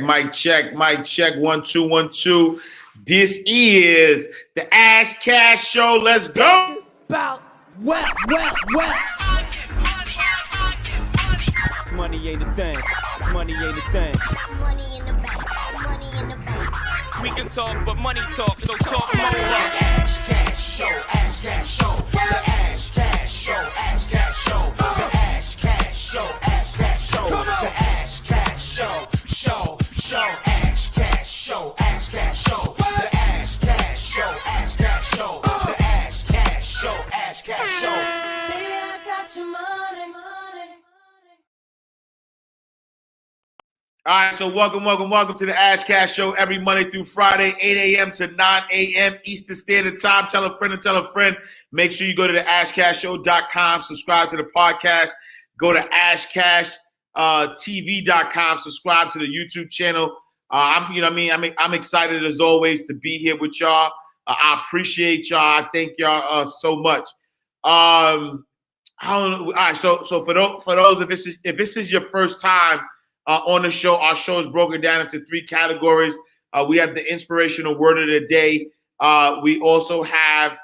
Mic check, 1 2 1 2. This is the Ash Cash Show. Let's go. About well. Money ain't a thing. Money ain't a thing. Money in the bank. Money in the bank. We can talk, but money talk, so talk more. Ash Cash Show, Ash Cash Show, the Ash Cash Show, Ash Cash Show, the Ash Cash Show, Ash Cash Show, the Ash Cash Show, Ash Cash Show, Ash Cash Show, the Ash Cash Show, Ash Cash Show, the Ash Cash Show, Ash Cash Show. Baby, I got your money. All right, so welcome to the Ash Cash Show every Monday through Friday, 8 a.m. to 9 a.m. Eastern Standard Time. Tell a friend and tell a friend. Make sure you go to the ashcashshow.com, subscribe to the podcast. Go to ashcashtv.com, subscribe to the YouTube channel. I'm excited as always to be here with y'all. I appreciate y'all. I thank y'all so much. I don't know. All right, so for those, if this is your first time on the show, our show is broken down into three categories. We have the inspirational word of the day. We also have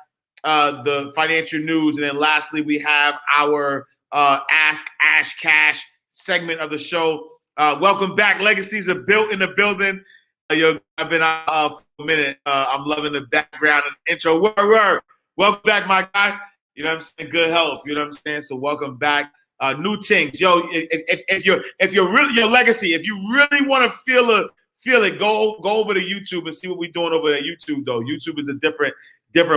the financial news. And then lastly, we have our Ask Ash Cash segment of the show. Welcome back. Legacies are built in the building. I've been out for a minute. I'm loving the background and the intro. Word. Welcome back, my guy. You know what I'm saying? Good health. You know what I'm saying? So welcome back. New things, yo. If you're really your legacy, if you really want to feel it, go over to YouTube and see what we're doing over there. YouTube though, YouTube is a different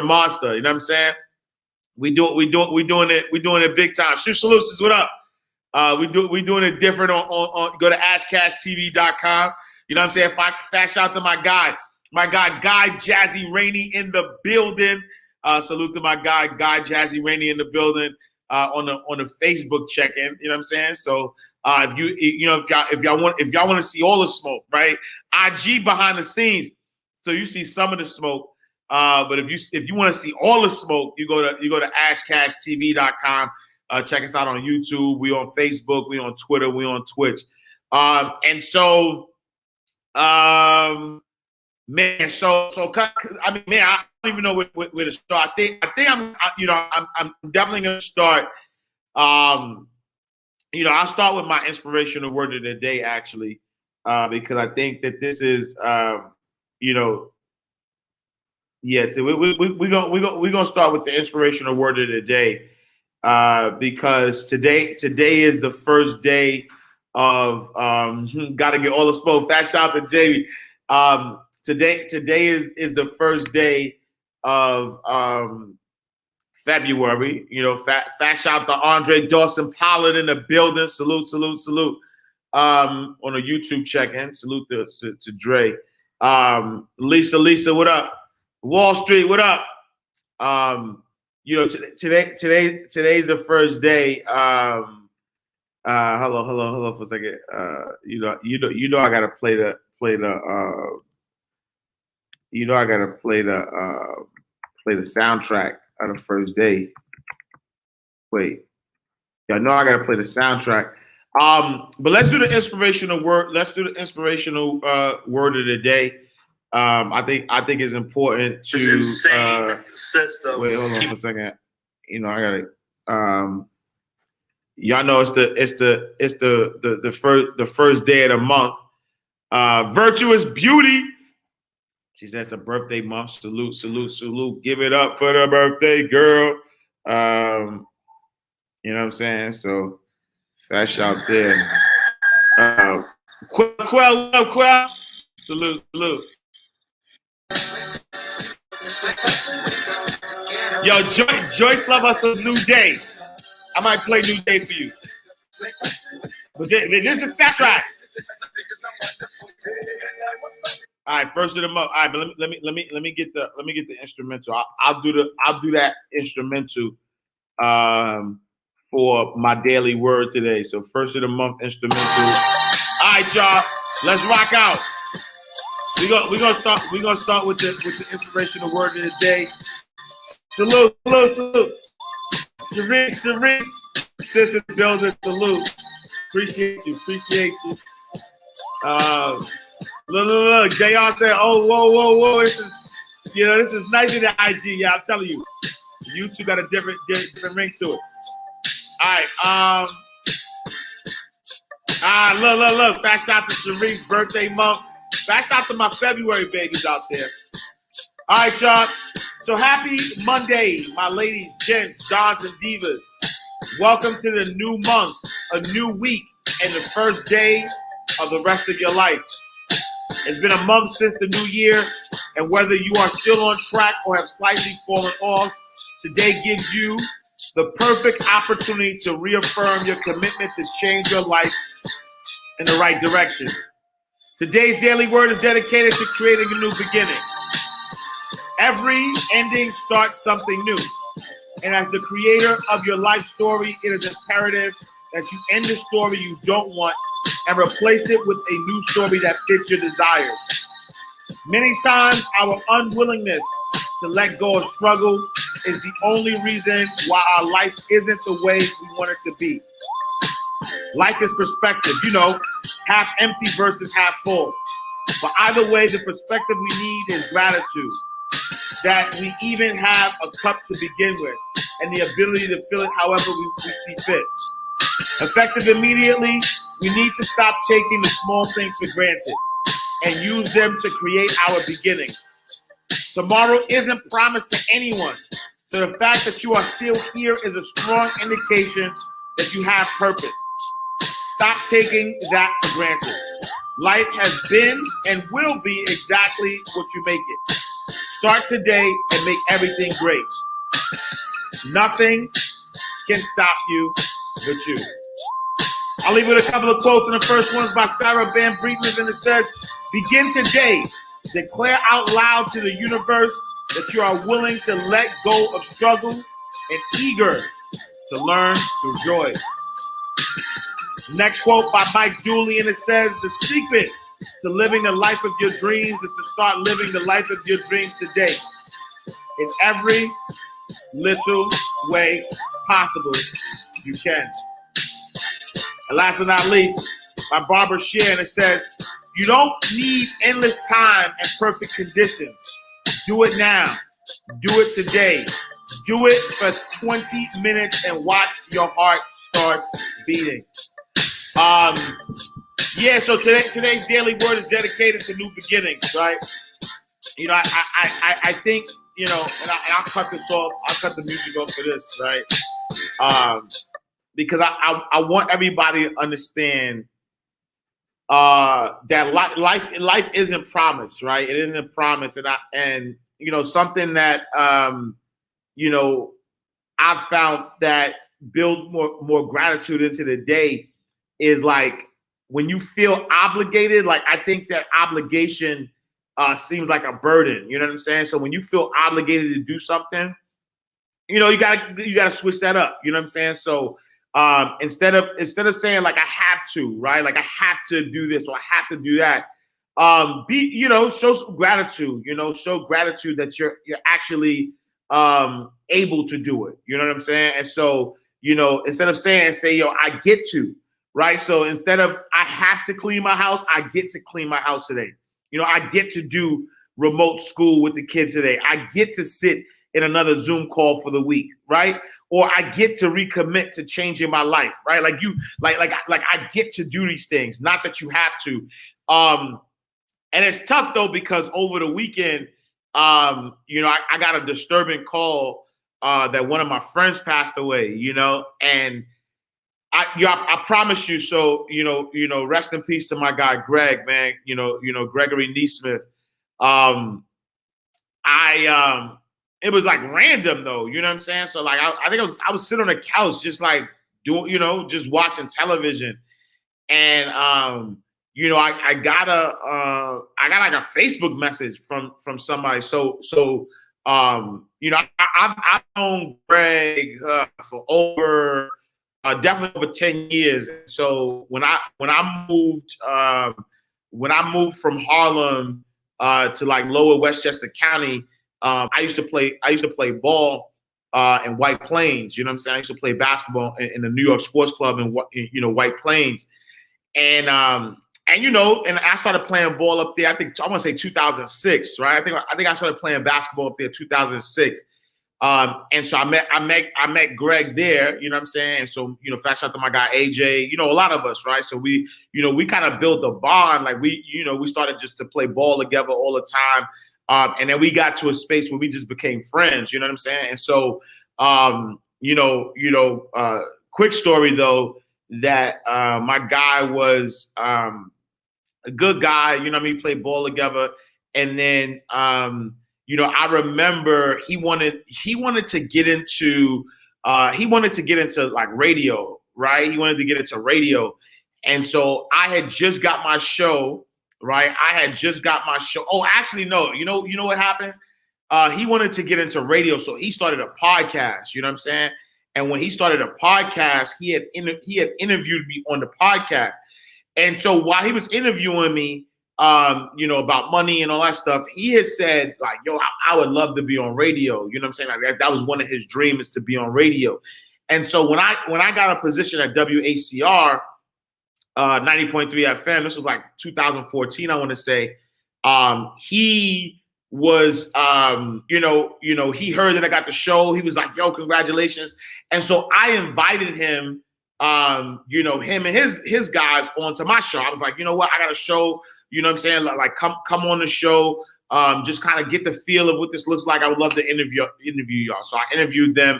monster. You know what I'm saying? We doing it big time. Shoot Solutions, what up? We doing it different on go to ashcashtv.com. You know what I'm saying? Fast shout to my guy Guy Jazzy Rainey in the building. Salute to my guy Jazzy Rainey in the building. On the Facebook check-in, you know what I'm saying? So if y'all want to see all the smoke, right? IG behind the scenes, so you see some of the smoke. But if you want to see all the smoke, you go to ashcashtv.com. Check us out on YouTube. We on Facebook. We on Twitter. We on Twitch. Man. So I don't even know where to start. I think I'm definitely gonna start. I'll start with my inspirational word of the day actually, because I think that this is, So we're gonna start with the inspirational word of the day, because today is the first day of gotta get all the smoke. Fast shout out to Jamie. Today is the first day of February. Fast shout to Andre Dawson Pollard in the building. Salute. On a YouTube check-in. Salute to Dre. Lisa, what up? Wall Street, what up? Today's the first day. Hello for a second. I gotta play the soundtrack of the first day. Wait, y'all know I gotta play the soundtrack. But let's do the inspirational word. Let's do the inspirational word of the day. I think it's important to this insane system. Wait, hold on for a second. I gotta. Y'all know it's the first day of the month. Virtuous Beauty. She says it's a birthday month. Salute. Give it up for the birthday girl. You know what I'm saying? So fast out there. Quell. Salute. Yo, Joyce love us a New Day. I might play New Day for you. But this is a soundtrack. All right, first of the month. All right, but let me get the instrumental. I'll do that instrumental for my daily word today. So first of the month instrumental. All right, y'all, let's rock out. We're gonna start with the inspirational word of the day. Salute. Sharice, sister builder, salute. Appreciate you. Look. JR said, "Oh, whoa. This is nicer than IG." Yeah, I'm telling you, YouTube got a different ring to it. All right. Look. Fast shout to Sharice's birthday month. Fast shout to my February babies out there. All right, y'all. So happy Monday, my ladies, gents, dons, and divas. Welcome to the new month, a new week, and the first day of the rest of your life. It's been a month since the new year, and whether you are still on track or have slightly fallen off, today gives you the perfect opportunity to reaffirm your commitment to change your life in the right direction. Today's daily word is dedicated to creating a new beginning. Every ending starts something new. And as the creator of your life story, it is imperative that you end the story you don't want and replace it with a new story that fits your desires. Many times, our unwillingness to let go of struggle is the only reason why our life isn't the way we want it to be. Life is perspective, half empty versus half full. But either way, the perspective we need is gratitude. That we even have a cup to begin with and the ability to fill it however we see fit. Effective immediately, we need to stop taking the small things for granted and use them to create our beginnings. Tomorrow isn't promised to anyone, so the fact that you are still here is a strong indication that you have purpose. Stop taking that for granted. Life has been and will be exactly what you make it. Start today and make everything great. Nothing can stop you but you. I'll leave with a couple of quotes, and the first one's by Sarah Van Breitman, and it says, "Begin today. Declare out loud to the universe that you are willing to let go of struggle and eager to learn through joy." Next quote by Mike Dooley, and it says, "The secret to living the life of your dreams is to start living the life of your dreams today. In every little way possible, you can." And last but not least, by Barbara Shear, and it says, "You don't need endless time and perfect conditions. Do it now. Do it today. Do it for 20 minutes and watch your heart start beating." So today's daily word is dedicated to new beginnings, right? I think, and I'll cut this off. I'll cut the music off for this, right? Because I want everybody to understand that life isn't promised, right? It isn't promised, and something that I've found that builds more gratitude into the day is like when you feel obligated. Like I think that obligation seems like a burden. You know what I'm saying? So when you feel obligated to do something, you gotta switch that up. You know what I'm saying? So instead of saying like I have to, right? Like I have to do this or I have to do that. Show some gratitude. Show gratitude that you're actually able to do it. You know what I'm saying? And so instead of say yo, I get to. Right. So instead of I have to clean my house, I get to clean my house today. I get to do remote school with the kids today. I get to sit in another Zoom call for the week. Right. Or I get to recommit to changing my life. Right. Like I get to do these things. Not that you have to. And it's tough, though, because over the weekend, I got a disturbing call that one of my friends passed away, and I promise you. So, rest in peace to my guy, Greg, man, Gregory Neesmith. It was like random though. You know what I'm saying? So like, I think I was sitting on the couch, just like doing, just watching television. And, I got like a Facebook message from somebody. So, I've known Greg for over, definitely over 10 years. So when I moved from Harlem to like Lower Westchester County, I used to play ball in White Plains. You know what I'm saying? I used to play basketball in the New York Sports Club in White Plains. And And you know, and I started playing ball up there. I want to say 2006, right? I think I started playing basketball up there 2006. And so I met Greg there, you know what I'm saying? And so, you know, fast shout out to my guy AJ, you know, a lot of us, right? So we kind of built a bond. Like we started just to play ball together all the time. And then we got to a space where we just became friends, you know what I'm saying? And so quick story though, that my guy was a good guy, you know what I mean, played ball together. And then you know, I remember he wanted to get into like radio, right? He wanted to get into radio. And so I had just got my show, right? Oh, actually, no. You know what happened? He wanted to get into radio, so he started a podcast, you know what I'm saying? And when he started a podcast, he had interviewed me on the podcast. And so while he was interviewing me, you know, about money and all that stuff, he had said like, yo, I would love to be on radio. You know what I'm saying? Like that was one of his dreams, to be on radio. And so when I got a position at WACR 90.3 FM, this was like 2014, I want to say, he was, you know, he heard that I got the show. He was like, yo, congratulations. And so I invited him, you know, him and his guys onto my show. I was like, you know what? I got a show. You know what I'm saying? Like come on the show, just kind of get the feel of what this looks like. I would love to interview y'all. So I interviewed them.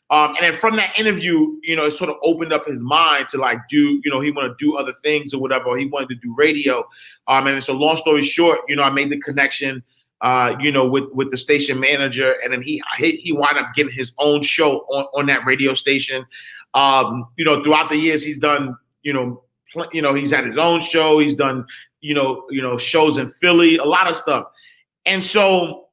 And then from that interview, you know, it sort of opened up his mind to like do, you know, he wanted to do other things or whatever, or he wanted to do radio. And so long story short, you know, I made the connection, you know, with the station manager, and then he wound up getting his own show on that radio station. You know, throughout the years, he's done, you know, he's had his own show. He's done, you know, shows in Philly, a lot of stuff. And so,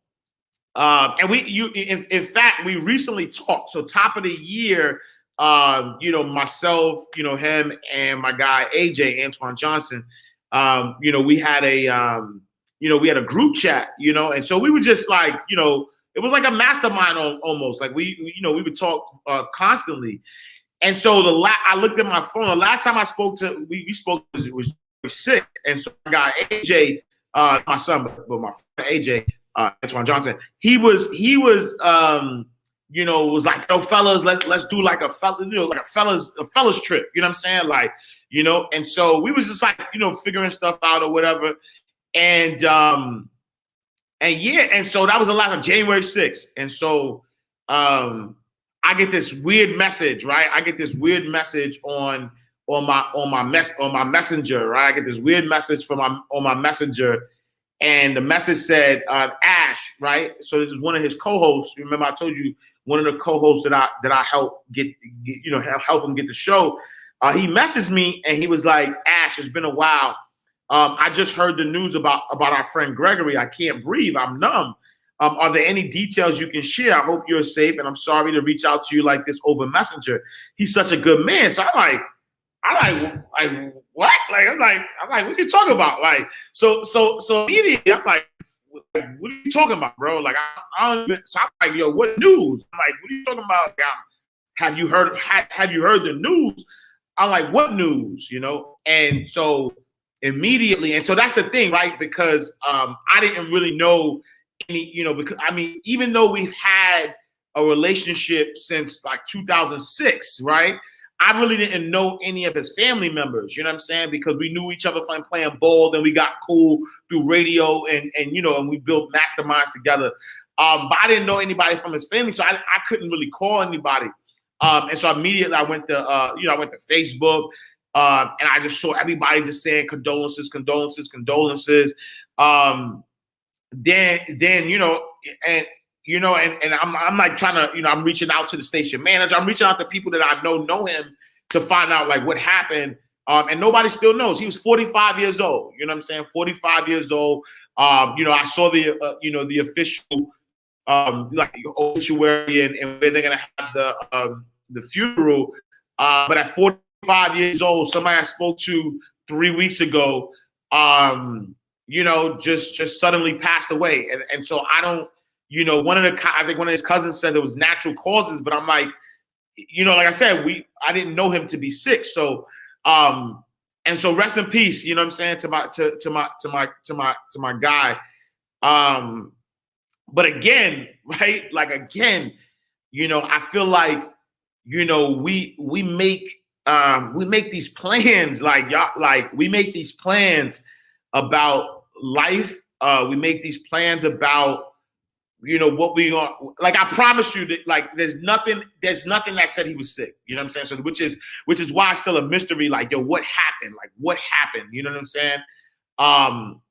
in fact, we recently talked. So top of the year, you know, myself, you know, him and my guy, AJ, Antoine Johnson, you know, we had a group chat, you know, and so we were just like, you know, it was like a mastermind almost. Like we would talk constantly. And so I looked at my phone. The last time I spoke to, we spoke, it was 6. And so my guy AJ, my son, but my friend AJ, Antoine Johnson, he was you know, was like, yo, fellas, let's do like a fellas trip. You know what I'm saying? Like, you know, and so we was just like, you know, figuring stuff out or whatever. And yeah, and so that was a lot of January 6th. And so I get this weird message, right? I get this weird message on my messenger, right? I get this weird message on my messenger, and the message said Ash, right? So this is one of his co-hosts. Remember, I told you one of the co-hosts that I helped get you know, help him get the show. He messaged me and he was like, Ash, it's been a while. I just heard the news about our friend Gregory. I can't breathe. I'm numb. Are there any details you can share? I hope you're safe, and I'm sorry to reach out to you like this over Messenger. He's such a good man. So I'm like, what? Like, I'm like, what are you talking about? Like, so immediately I'm like, what are you talking about, bro? Like, I don't even, so I'm like, yo, what news? I'm like, what are you talking about? Have you heard the news? I'm like, what news? You know? And so immediately, and so that's the thing, right? Because I didn't really know any, you know, because I mean, even though we've had a relationship since like 2006, right? I really didn't know any of his family members, you know what I'm saying? Because we knew each other from playing ball, then we got cool through radio and you know, and we built masterminds together. But I didn't know anybody from his family, so I couldn't really call anybody. And so immediately I went to, you know, I went to Facebook, and I just saw everybody just saying condolences. Then you know, and I'm like trying to, you know, I'm reaching out to the station manager. I'm reaching out to people that I know him to find out like what happened. And nobody still knows. He was 45 years old. You know what I'm saying? 45 years old. You know, I saw the, you know, the official, like obituary and where they're gonna have the funeral. But at 45 years old, somebody I spoke to 3 weeks ago, you know, just suddenly passed away. And so I don't, you know, I think one of his cousins said it was natural causes, but I'm like, you know, like I said, I didn't know him to be sick. So, and so rest in peace, you know what I'm saying, to my guy. But again, right? Like again, you know, I feel like, you know, we make these plans, like y'all, like we make these plans about life. We make these plans about, you know, what we are. Like I promise you that, like, there's nothing that said he was sick. You know what I'm saying? So which is why it's still a mystery. Like, yo, what happened? Like, what happened? You know what I'm saying?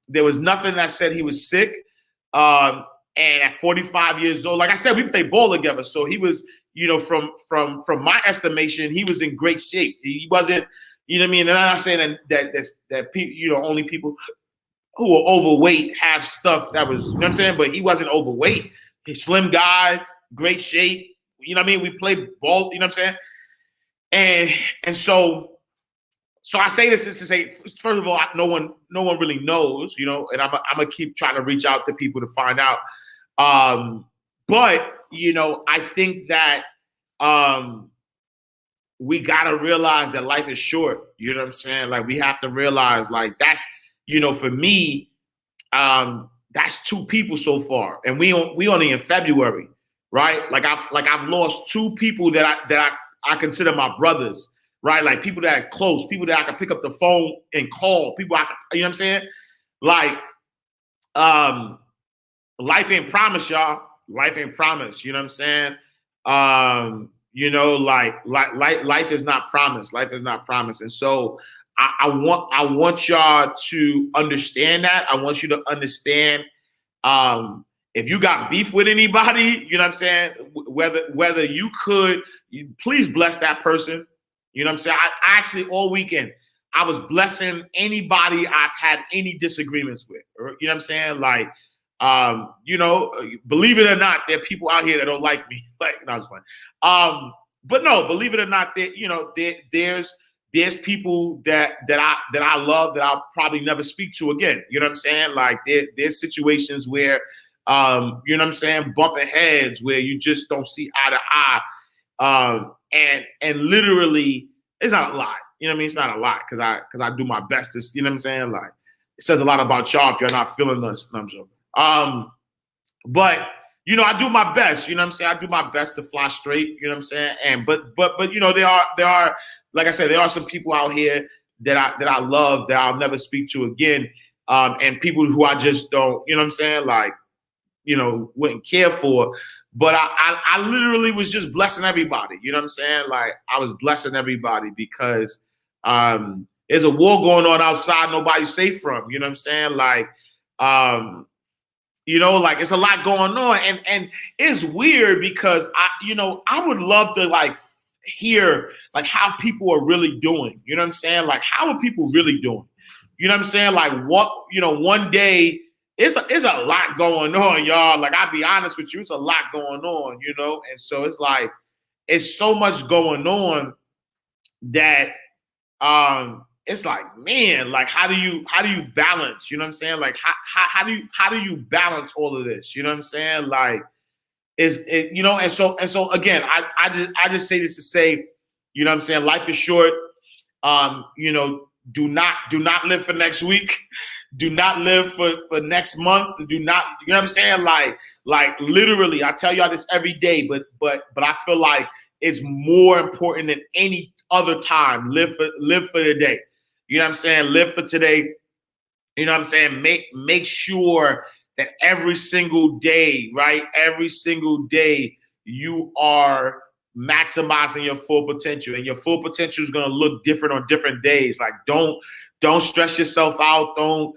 There was nothing that said he was sick. And at 45 years old, like I said, we played ball together. So he was, you know, from my estimation, he was in great shape. He wasn't, you know what I mean? And I'm not saying that people, you know, only people who are overweight have stuff that was, you know what I'm saying? But he wasn't overweight. He's a slim guy, great shape. You know what I mean? We played ball, you know what I'm saying? And so I say this to say, first of all, no one really knows, you know, and I'm gonna keep trying to reach out to people to find out. But you know, I think that we gotta realize that life is short. You know what I'm saying? Like we have to realize, like that's, you know, for me, that's 2 people so far, and we only in February, right? Like I've lost 2 people that I consider my brothers. Right, like people that are close, people that I can pick up the phone and call, people I can, you know what I'm saying? Like, life ain't promised, y'all. Life ain't promised. You know what I'm saying? You know, like life is not promised. Life is not promised, and so I want y'all to understand that. I want you to understand. If you got beef with anybody, you know what I'm saying? Whether you could, please bless that person. You know what I'm saying? I actually, all weekend, I was blessing anybody I've had any disagreements with. You know what I'm saying? Like, you know, believe it or not, there are people out here that don't like me. Like, no, it's fine. But no, believe it or not, that, you know, there's people that I love that I'll probably never speak to again. You know what I'm saying? Like, there's situations where, you know what I'm saying, bumping heads where you just don't see eye to eye. And literally, it's not a lot. You know what I mean? It's not a lot because I do my best to, you know what I'm saying? Like, it says a lot about y'all if you're not feeling us. No, I'm joking. But you know, I do my best. You know what I'm saying? I do my best to fly straight. You know what I'm saying? And but you know, there are like I said, there are some people out here that I love that I'll never speak to again. And people who I just don't, you know what I'm saying? Like, you know, wouldn't care for. But I literally was just blessing everybody. You know what I'm saying? Like, I was blessing everybody because there's a war going on outside nobody's safe from. You know what I'm saying? Like, you know, like it's a lot going on. And it's weird because I would love to like hear like how people are really doing. You know what I'm saying? Like, how are people really doing? You know what I'm saying? Like, what, you know, one day, it's a lot going on, y'all. Like, I'll be honest with you, it's a lot going on, you know? And so it's like, it's so much going on that it's like, man, like how do you balance? You know what I'm saying? Like how do you balance all of this? You know what I'm saying? Like, you know, and so again, I just say this to say, you know what I'm saying, life is short. You know, do not live for next week. Do not live for next month. Do not, you know what I'm saying? Like literally, I tell y'all this every day, but I feel like it's more important than any other time. Live for the day. You know what I'm saying? Live for today. You know what I'm saying? Make sure that every single day, right? Every single day you are maximizing your full potential, and your full potential is going to look different on different days. Like, don't stress yourself out. Don't,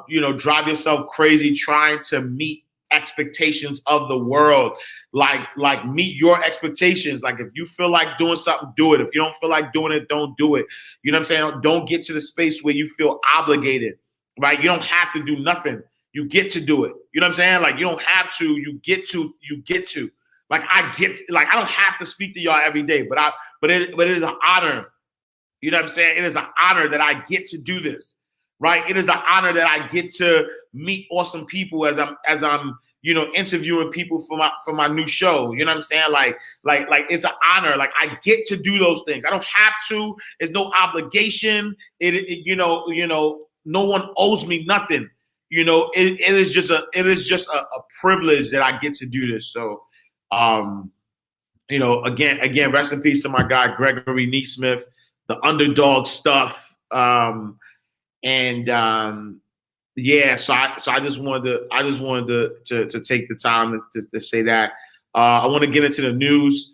you know, drive yourself crazy trying to meet expectations of the world. Like meet your expectations. Like, if you feel like doing something, do it. If you don't feel like doing it, don't do it. You know what I'm saying? Don't get to the space where you feel obligated, right? You don't have to do nothing. You get to do it. You know what I'm saying? Like, you don't have to, you get to. Like, I don't have to speak to y'all every day, but it is an honor. You know what I'm saying? It is an honor that I get to do this, right? It is an honor that I get to meet awesome people as I'm, interviewing people for my new show. You know what I'm saying? Like it's an honor. Like I get to do those things. I don't have to. There's no obligation. No one owes me nothing. It is just a privilege that I get to do this. So, again, rest in peace to my guy Gregory Neesmith, the underdog stuff. Yeah, so I just wanted to take the time to say that. I want to get into the news,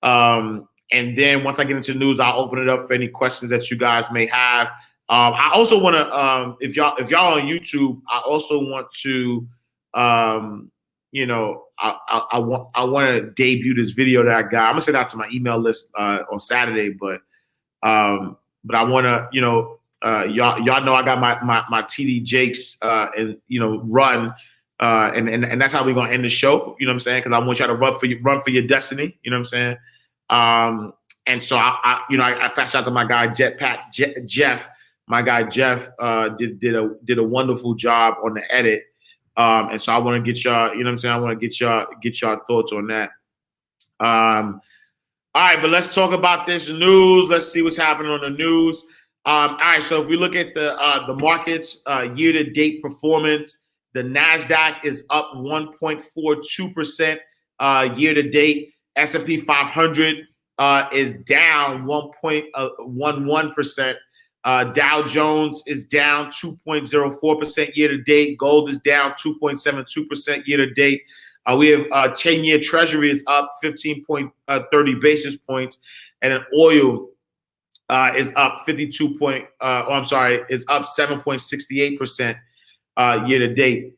and then once I get into the news, I'll open it up for any questions that you guys may have. I also want to, if y'all on YouTube, I also want to, I want to debut this video that I got. I'm gonna send out to my email list on Saturday, but I want to, y'all know I got my TD Jakes and run and that's how we're gonna end the show. You know what I'm saying? Because I want y'all to run for your destiny. You know what I'm saying? And so I fast out to my guy Jeff. My guy Jeff did a wonderful job on the edit. And so I want to get y'all. You know what I'm saying? I want to get y'all thoughts on that. All right, but let's talk about this news. Let's see what's happening on the news. All right, so if we look at the markets year-to-date performance, the NASDAQ is up 1.42% year-to-date. S&P 500 is down 1.11%. Dow Jones is down 2.04% year-to-date. Gold is down 2.72% year-to-date. We have 10-year Treasury is up 15.30 basis points, and an oil is up is up 7.68% year-to-date.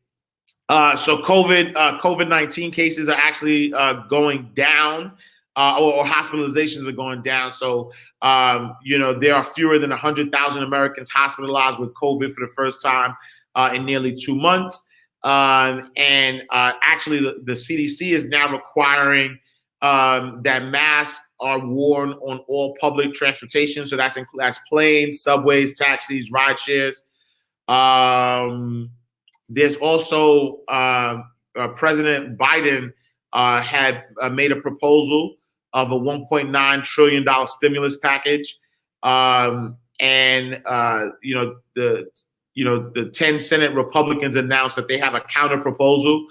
So COVID-19 cases are actually going down, or hospitalizations are going down. So there are fewer than 100,000 Americans hospitalized with COVID for the first time in nearly 2 months. Actually, the CDC is now requiring that masks are worn on all public transportation. So that's planes, subways, taxis, ride shares. There's also President Biden had made a proposal of a $1.9 trillion stimulus package. The 10 Senate Republicans announced that they have a counter proposal,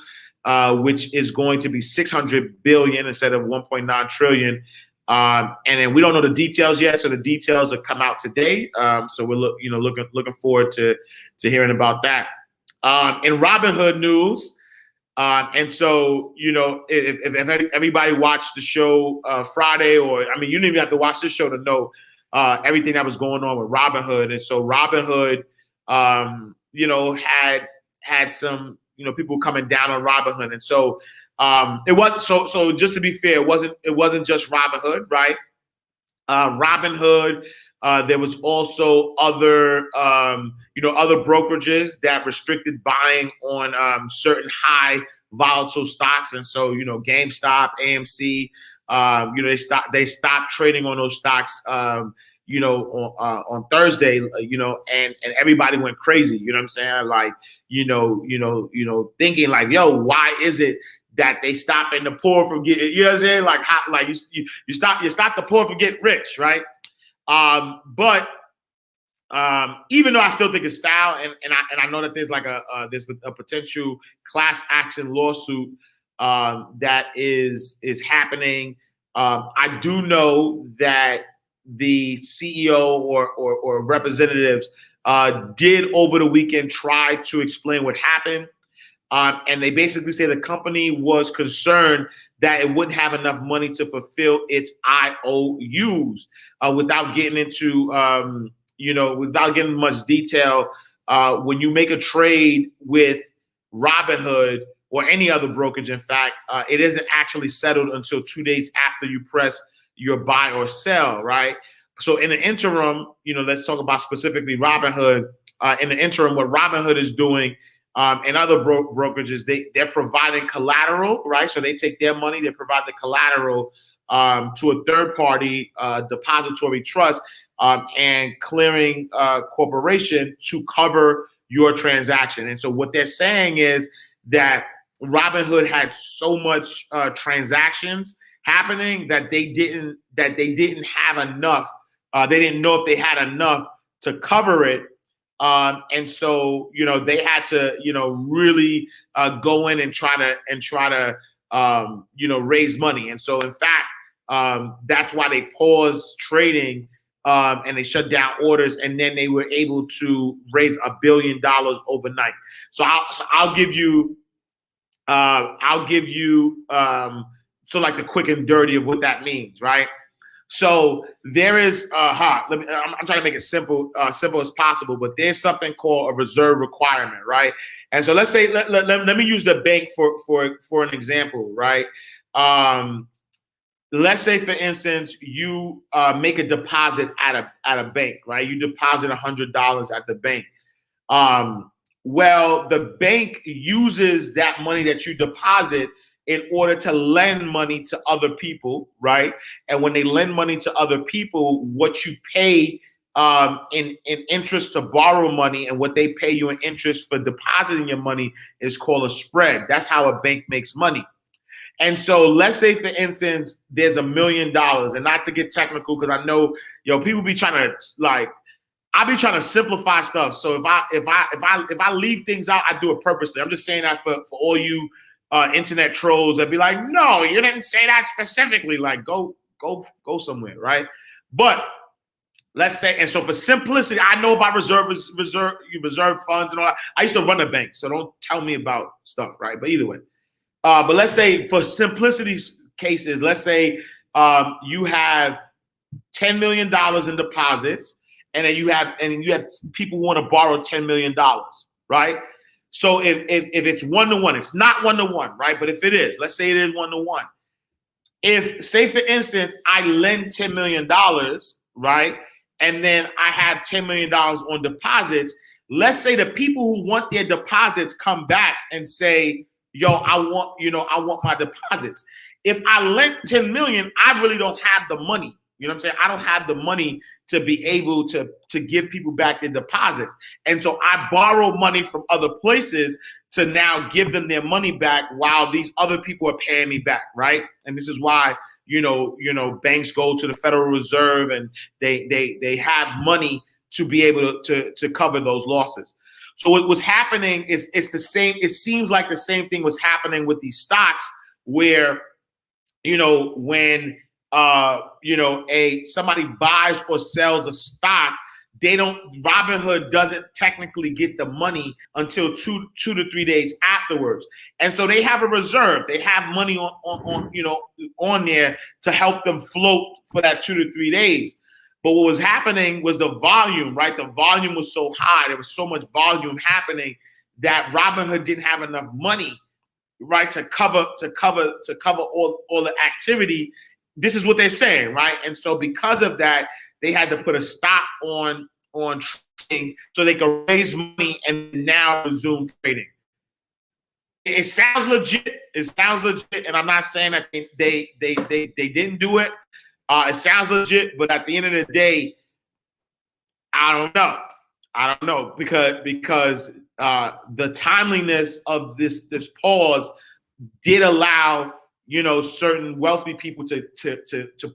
which is going to be $600 billion instead of $1.9 trillion. And then we don't know the details yet, so the details will come out today. So we're looking forward to hearing about that. In Robinhood news, and so if everybody watched the show Friday, or you didn't even have to watch this show to know everything that was going on with Robinhood. And so Robinhood, had some people coming down on Robinhood, and so it was so just to be fair, it wasn't just Robinhood, right? Robinhood. There was also other brokerages that restricted buying on certain high volatile stocks, and so GameStop, AMC, they stopped trading on those stocks, on Thursday, and everybody went crazy. You know what I'm saying? Like, thinking like, yo, why is it that they stopping the poor from getting? You know what I'm saying? Like, you stop the poor from getting rich, right? But even though I still think it's foul, and I know that there's like there's a potential class action lawsuit that is happening. I do know that the CEO or representatives did over the weekend try to explain what happened, and they basically say the company was concerned that it wouldn't have enough money to fulfill its IOUs. Without getting into, without getting much detail, when you make a trade with Robinhood or any other brokerage, in fact, it isn't actually settled until 2 days after you press your buy or sell, right? So in the interim, let's talk about specifically Robinhood. In the interim, what Robinhood is doing and other brokerages, they're providing collateral, right? So they take their money, they provide the collateral to a third-party depository trust and clearing corporation to cover your transaction. And so what they're saying is that Robinhood had so much transactions happening that they didn't have enough. They didn't know if they had enough to cover it. And so, they had to, really go in and try to raise money. And so, in fact, that's why they paused trading and they shut down orders. And then they were able to raise $1 billion overnight. So I'll give you so like the quick and dirty of what that means, right? So there is I'm trying to make it simple as possible, but there's something called a reserve requirement, right? And so let's say let me use the bank for an example, right? Let's say, for instance, you make a deposit at a bank, right? You deposit $100 at the bank. Well, the bank uses that money that you deposit in order to lend money to other people, right? And when they lend money to other people, what you pay in interest to borrow money and what they pay you in interest for depositing your money is called a spread. That's how a bank makes money. And so let's say, for instance, there's $1 million, and not to get technical, because I know, people be trying to I be trying to simplify stuff. So if I leave things out, I do it purposely. I'm just saying that for all you internet trolls that be like, no, you didn't say that specifically. Like, go somewhere, right? But let's say, and so for simplicity, I know about reserve funds and all that. I used to run a bank, so don't tell me about stuff, right? But either way, but let's say for simplicity's cases, let's say you have $10 million in deposits, and then you have people who want to borrow $10 million, right? So if it's 1-to-1, it's not 1-to-1, right? But if it is, let's say it is 1-to-1. If, say for instance, I lend $10 million, right? And then I have $10 million on deposits. Let's say the people who want their deposits come back and say, yo, I want my deposits. If I lent 10 million, I really don't have the money. You know what I'm saying? I don't have the money to be able to give people back their deposits. And so I borrow money from other places to now give them their money back while these other people are paying me back, right? And this is why, banks go to the Federal Reserve and they have money to be able to cover those losses. So what was happening is it's the same. It seems like the same thing was happening with these stocks where, when somebody buys or sells a stock, Robinhood doesn't technically get the money until 2 to 3 days afterwards. And so they have a reserve. They have money on there to help them float for that 2 to 3 days. But what was happening was the volume, right? The volume was so high. There was so much volume happening that Robinhood didn't have enough money, right, to cover all the activity. This is what they're saying, right? And so because of that, they had to put a stop on trading so they could raise money and now resume trading. It sounds legit. And I'm not saying that they didn't do it. It sounds legit, but at the end of the day, I don't know because the timeliness of this pause did allow certain wealthy people to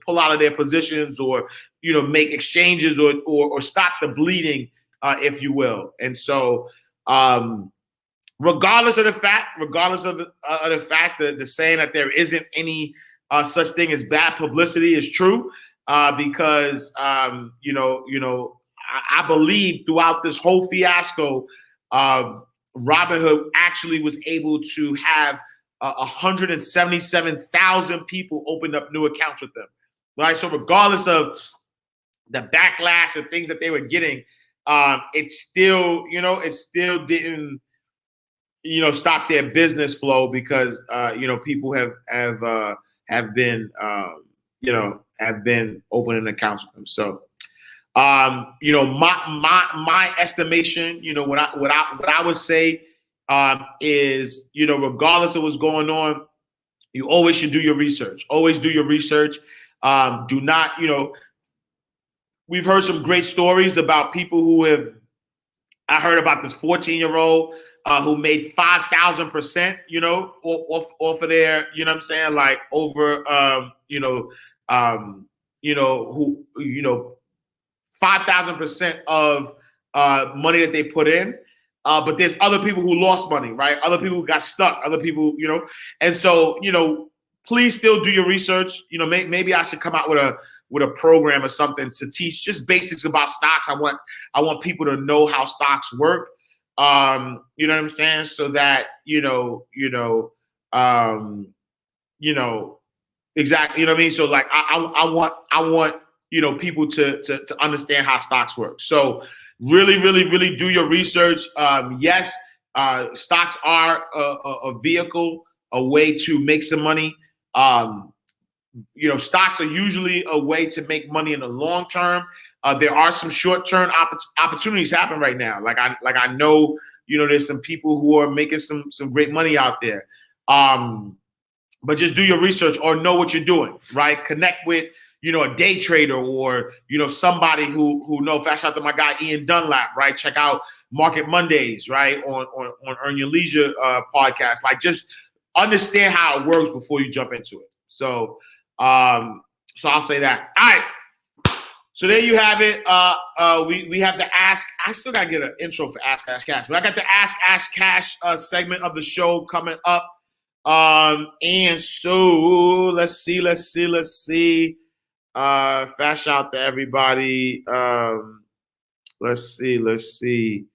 pull out of their positions or make exchanges or stop the bleeding, if you will. And so, regardless of the fact that the saying that there isn't any such thing as bad publicity is true, because I believe throughout this whole fiasco, Robinhood actually was able to have 177,000 people opened up new accounts with them, right? So regardless of the backlash and things that they were getting, it still didn't stop their business flow because people have been opening accounts with them. So my estimation, what I would say is, regardless of what's going on, you always should do your research. Always do your research. Do not, we've heard some great stories about people who have. I heard about this 14-year-old who made 5,000%, off of their, you know what I'm saying, like over, who, 5,000% of money that they put in. But there's other people who lost money, right? Other people who got stuck, other people, and so, please still do your research. Maybe I should come out with a program or something to teach just basics about stocks. I want people to know how stocks work. You know what I'm saying? So that, exactly, you know what I mean? So like, I want, people to understand how stocks work. So really, really, really do your research. Yes, stocks are a vehicle, a way to make some money. Stocks are usually a way to make money in the long term. There are some short-term opportunities happening right now. Like I know, there's some people who are making some great money out there. But just do your research or know what you're doing, right? Connect with, a day trader or, somebody who know. Shout out to my guy, Ian Dunlap, right? Check out Market Mondays, right? On Earn Your Leisure podcast. Like, just understand how it works before you jump into it. So I'll say that. All right. So there you have it. We have the Ask. I still got to get an intro for Ask Ask Cash. But I got the Ask Cash segment of the show coming up. And so let's see. Fast out to everybody. Let's see.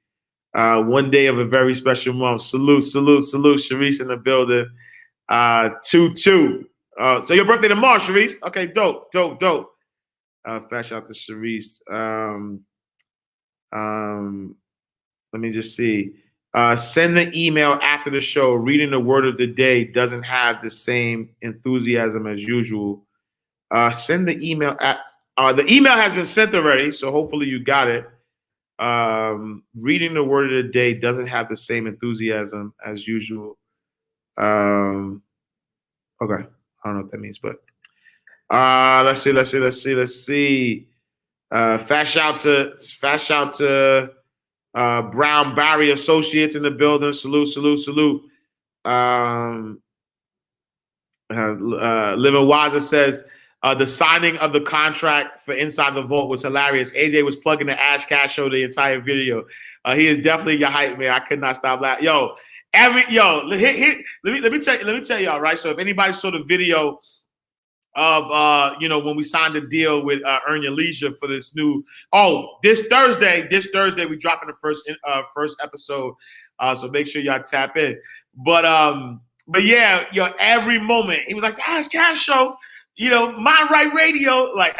One day of a very special month. Salute. Sharice in the building. 2-2. So your birthday tomorrow, Sharice. Okay, dope. Fast out to Sharice. Let me just see. Send the email after the show. Reading the word of the day doesn't have the same enthusiasm as usual. Send the email at the email has been sent already, so hopefully you got it. Reading the word of the day doesn't have the same enthusiasm as usual. Okay, I don't know what that means, but let's see. Fast shout to Brown Barry Associates in the building. Salute. Living Wiser says the signing of the contract for Inside the Vault was hilarious. AJ was plugging the Ash Cash show the entire video. He is definitely your hype man. I could not stop laughing. Let me tell y'all, right? So if anybody saw the video of when we signed the deal with Earn Your Leisure for this new this Thursday we dropping the first episode, so make sure y'all tap in. But yeah, every moment he was like, the Ask Cash show, Mind Right Radio, like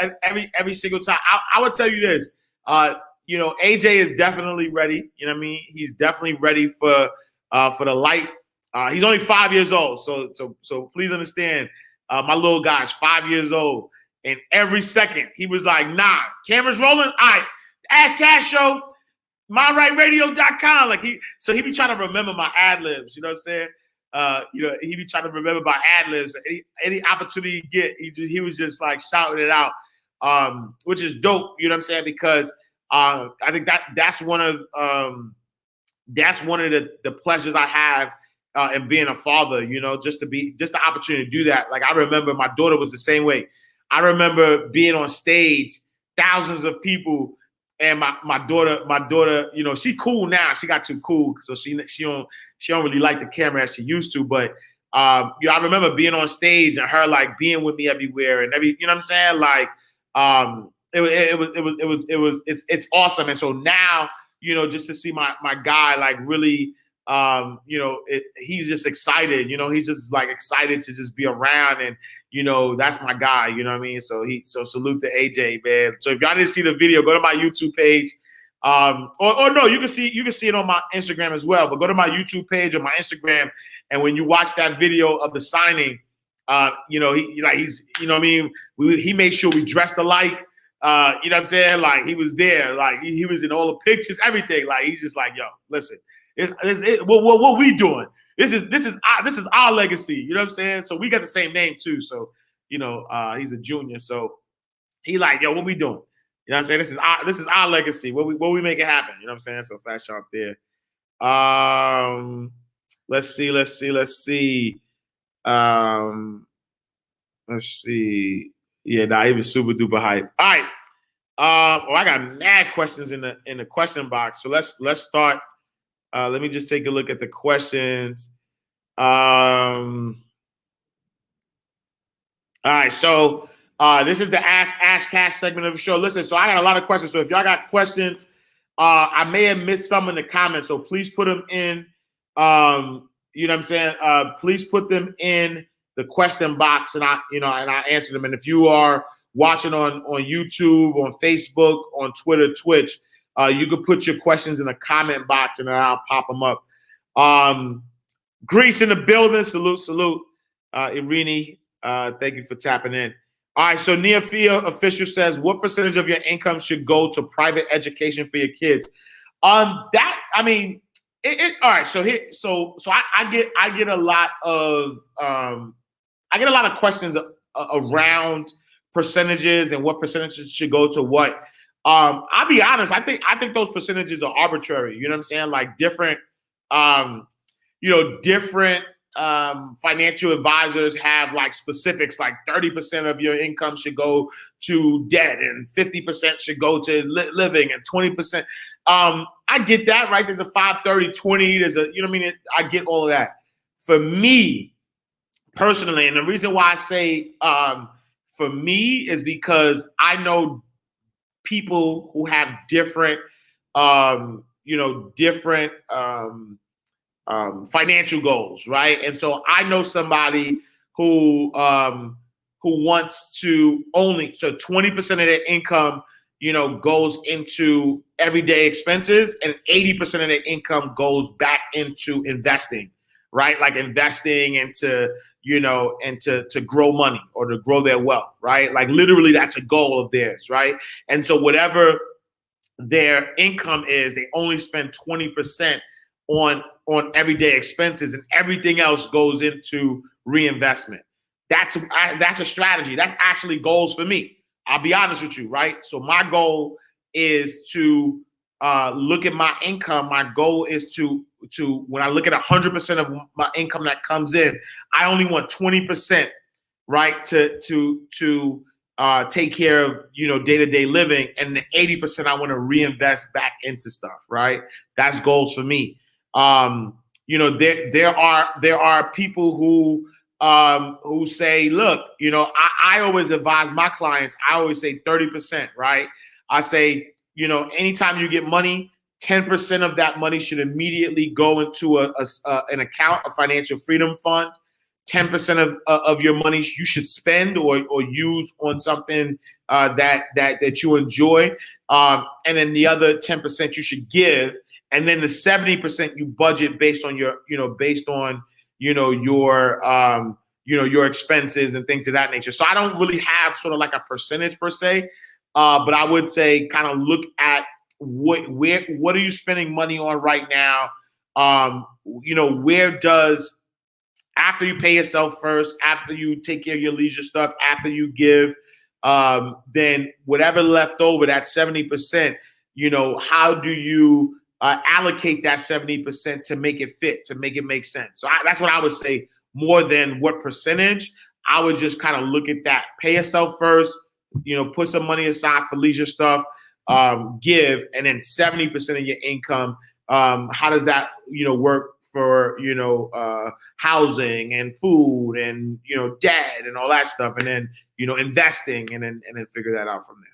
every single time. I would tell you this, AJ is definitely ready. You know what I mean? He's definitely ready for the light. He's only 5 years old, so please understand. My little guy's 5 years old, and every second he was like, nah, camera's rolling. All right, Ask Cash Show, MyRightRadio.com. Like he be trying to remember my ad libs. You know what I'm saying? He be trying to remember my ad libs. Any opportunity he get, he was just like shouting it out, which is dope. You know what I'm saying? Because I think that's one of the pleasures I have. And being a father, just the opportunity to do that. Like I remember my daughter was the same way. I remember being on stage, thousands of people, and my daughter, she cool now. She got too cool, so she don't really like the camera as she used to. But I remember being on stage and her like being with me everywhere and you know what I'm saying? Like it's awesome. And so now, just to see my guy like really. He's just excited, he's just like excited to just be around and, that's my guy, you know what I mean? So salute to AJ, man. So if y'all didn't see the video, go to my YouTube page. Or no, you can see it on my Instagram as well, but go to my YouTube page or my Instagram. And when you watch that video of the signing, he's, you know what I mean? He made sure we dressed alike. You know what I'm saying? Like he was there, like he was in all the pictures, everything. Like he's just like, yo, listen. What we doing? This is our legacy. You know what I'm saying? So we got the same name too. So he's a junior. So he like, yo, what we doing? You know what I'm saying? This is our legacy. What we make it happen. You know what I'm saying? So fast shot there. Let's see. Let's see. Yeah, nah, he was super duper hype. All right. I got mad questions in the question box. So let's start. Let me just take a look at the questions. All right. So this is the Ask Cash segment of the show. Listen, so I got a lot of questions. So if y'all got questions, I may have missed some in the comments. So please put them in. You know what I'm saying? Please put them in the question box, and I answer them. And if you are watching on YouTube, on Facebook, on Twitter, Twitch, you can put your questions in the comment box, and then I'll pop them up. Greece in the building. Salute. Irini, thank you for tapping in. All right, so Neofia Official says, what percentage of your income should go to private education for your kids? All right. So I get a lot of questions around percentages and what percentages should go to what. I'll be honest. I think those percentages are arbitrary. You know what I'm saying? Like different financial advisors have like specifics, like 30% of your income should go to debt and 50% should go to living and 20%. I get that, right? There's a 5-30-20. There's a, I get all of that. For me personally, and the reason why I say for me is because I know people who have different, financial goals, right? And so I know somebody who wants to so 20% of their income, goes into everyday expenses, and 80% of their income goes back into investing, right? Like investing into, and to grow money or to grow their wealth, right? Like literally that's a goal of theirs, right? And so whatever their income is, they only spend 20% on everyday expenses, and everything else goes into reinvestment. That's a strategy. That's actually goals for me. I'll be honest with you, right? So my goal is to look at my income. My goal is to when I look at 100% of my income that comes in, I only want 20%, right, to take care of day-to-day living, and the 80% I want to reinvest back into stuff, right? That's goals for me. There are people who say, look, I always advise my clients, I always say 30%, right? I say, anytime you get money, 10% of that money should immediately go into an account, a financial freedom fund. 10% of your money you should spend or use on something that you enjoy. And then the other 10% you should give. And then the 70% you budget based on your your expenses and things of that nature. So I don't really have sort of like a percentage per se, but I would say kind of look at what are you spending money on right now? Where does, after you pay yourself first, after you take care of your leisure stuff, after you give, then whatever left over, that 70%, how do you allocate that 70% to make it fit, to make it make sense? So that's what I would say, more than what percentage. I would just kind of look at that. Pay yourself first, put some money aside for leisure stuff, give, and then 70% of your income. How does that, work for, housing and food and, debt and all that stuff. And then, investing and then figure that out from there.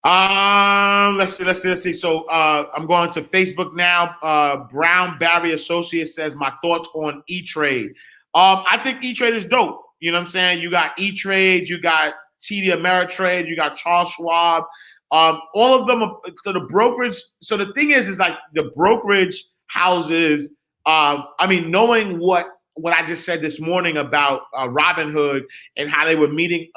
Let's see. So I'm going to Facebook now. Brown Barry Associates says, my thoughts on E-Trade. I think E-Trade is dope. You know what I'm saying? You got E-Trade, you got TD Ameritrade, you got Charles Schwab. All of them are, so the brokerage. So the thing is like the brokerage houses. Knowing what I just said this morning about Robinhood and how they were meeting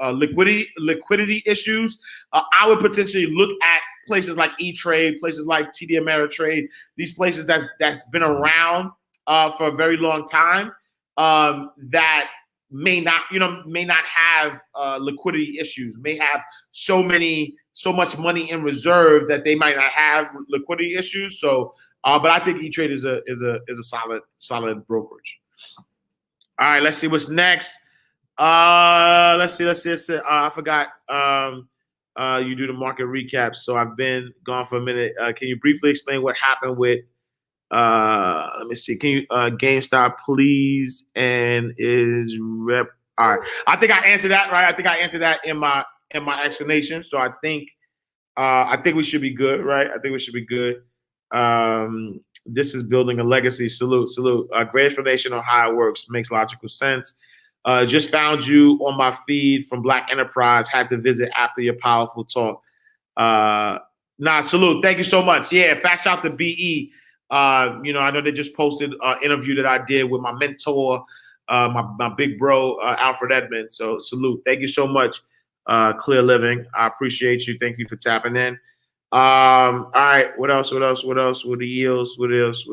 liquidity issues, I would potentially look at places like E-Trade, places like TD Ameritrade, these places that's been around for a very long time, that may not have liquidity issues, may have so much money in reserve that they might not have liquidity issues. So But I think E-Trade is a solid brokerage. All right, let's see what's next. Let's see. I forgot. You do the market recap, so I've been gone for a minute. Can you briefly explain what happened with? Let me see. Can you GameStop, please? And is rep? All right. I think I answered that right. I think I answered that in my explanation. So I think we should be good, right? I think we should be good. This is building a legacy. Salute. Great explanation on how it works. Makes logical sense. Just found you on my feed from Black Enterprise. Had to visit after your powerful talk. Salute. Thank you so much. Yeah, fast shout to BE. I know they just posted an interview that I did with my mentor, my big bro, Alfred Edmonds. So salute. Thank you so much, Clear Living. I appreciate you. Thank you for tapping in. All right. What else? What the yields? What else?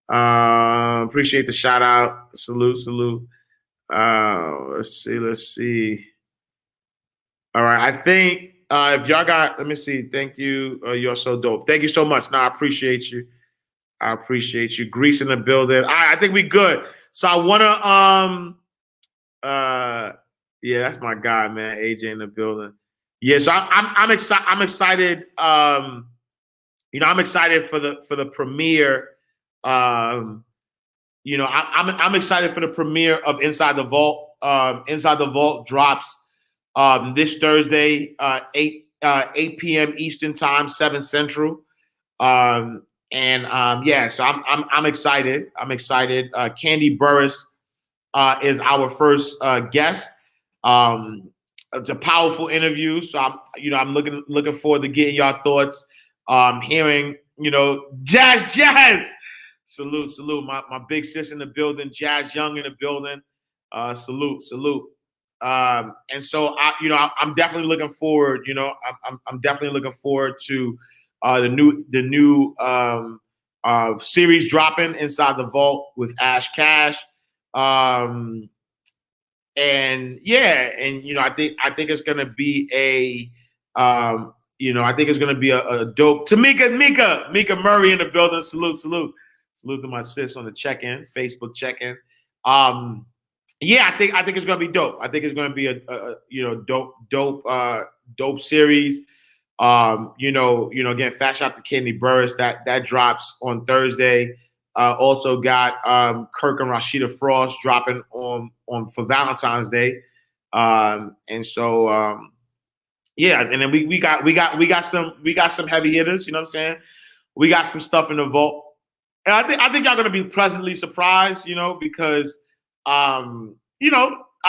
Appreciate the shout out. Salute. Let's see. All right. I think if y'all got, let me see. Thank you. You're so dope. Thank you so much. No, I appreciate you. Grease in the building. All right, I think we good. So I wanna yeah, that's my guy, man. AJ in the building. Yeah, so I'm excited. I'm excited. I'm excited for the premiere. I'm excited for the premiere of Inside the Vault. Inside the Vault drops this Thursday, 8 p.m. Eastern Time, 7 Central. So I'm excited. Candy Burris is our first guest. It's a powerful interview, so I'm looking forward to getting y'all thoughts. Hearing Jazz. Salute. My big sis in the building, Jazz Young in the building. Salute. And so I'm definitely looking forward. I'm definitely looking forward to the new series dropping Inside the Vault with Ash Cash. I think it's gonna be a dope. Mika Murray in the building. Salute to my sis on the check-in, Facebook check-in. I think it's gonna be dope. I think it's gonna be a dope series. Again, fast shout to Candy Burris that drops on Thursday. Also got Kirk and Rashida Frost dropping on for Valentine's Day. And then we got some heavy hitters, you know what I'm saying? We got some stuff in the vault. And I think y'all gonna be pleasantly surprised, because I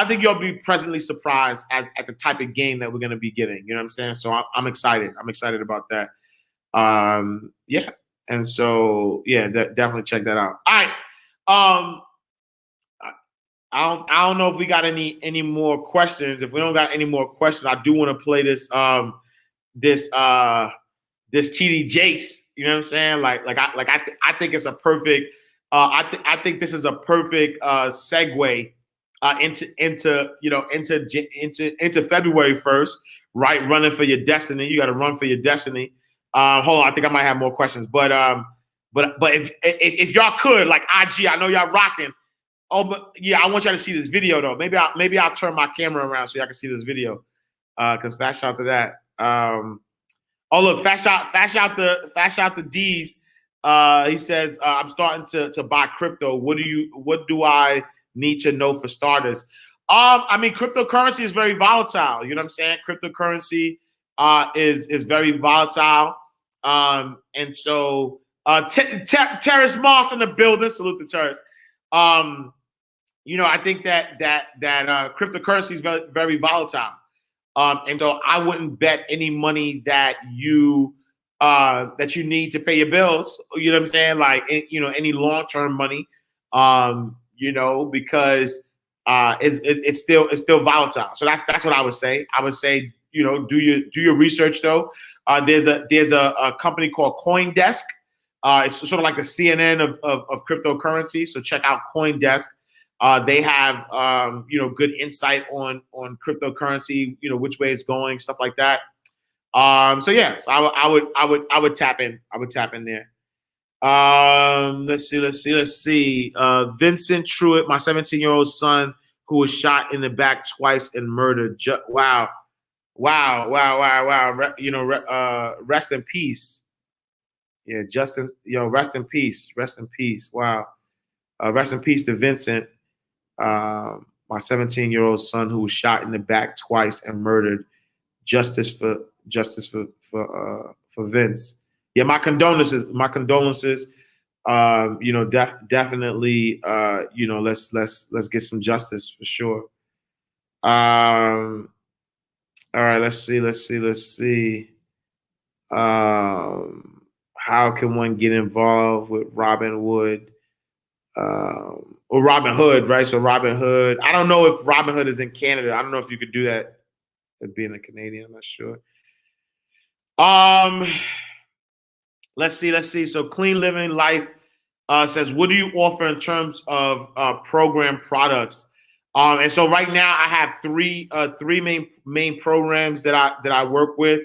think you'll be pleasantly surprised at the type of game that we're gonna be getting, you know what I'm saying? So I'm excited. I'm excited about that. And so, definitely check that out. All right. I don't know if we got any more questions. If we don't got any more questions, I do want to play this TD Jakes. You know what I'm saying? I think it's a perfect. I think this is a perfect segue into February 1st. Right, running for your destiny. You got to run for your destiny. Hold on, I think I might have more questions, but if y'all could, like IG, I know y'all rocking. Oh, but yeah, I want y'all to see this video though. Maybe I'll turn my camera around so y'all can see this video. Cause fast shout to that. Look, fast shout to D's. He says I'm starting to buy crypto. What do I need to know for starters? Cryptocurrency is very volatile. You know what I'm saying? Cryptocurrency is very volatile. And so Terrace Moss in the building. Salute to Terrace. I think that cryptocurrency is very, very volatile. And so I wouldn't bet any money that you need to pay your bills. You know what I'm saying? Like, any long-term money, because it's still volatile. So that's what I would say. I would say, do your research though. There's a company called CoinDesk. It's sort of like the CNN of cryptocurrency. So check out CoinDesk. They have good insight on cryptocurrency, which way it's going, stuff like that. So yes, I would tap in. I would tap in there. Let's see. Vincent Truitt, my 17-year-old son, who was shot in the back twice and murdered. Wow. Rest in peace. Yeah, Justin. Rest in peace. Rest in peace. Wow. Rest in peace to Vincent, my 17-year-old son, who was shot in the back twice and murdered. Justice for Vince. Yeah, my condolences. My condolences. Definitely. Let's get some justice for sure. All right. Let's see. How can one get involved with Robin Wood? Or Robin Hood, right? So Robin Hood. I don't know if Robin Hood is in Canada. I don't know if you could do that as being a Canadian. I'm not sure. Let's see. So Clean Living Life says, what do you offer in terms of program products? And so right now I have three main programs that I work with.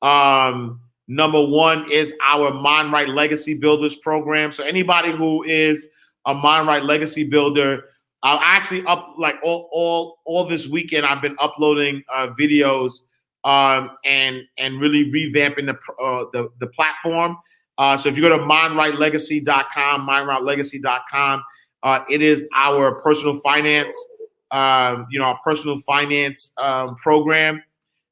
Number one is our Mind Right Legacy Builders program. So anybody who is a Mind Right Legacy Builder, I'll actually all this weekend I've been uploading videos and really revamping the platform. So if you go to mindrightlegacy.com, it is our personal finance, program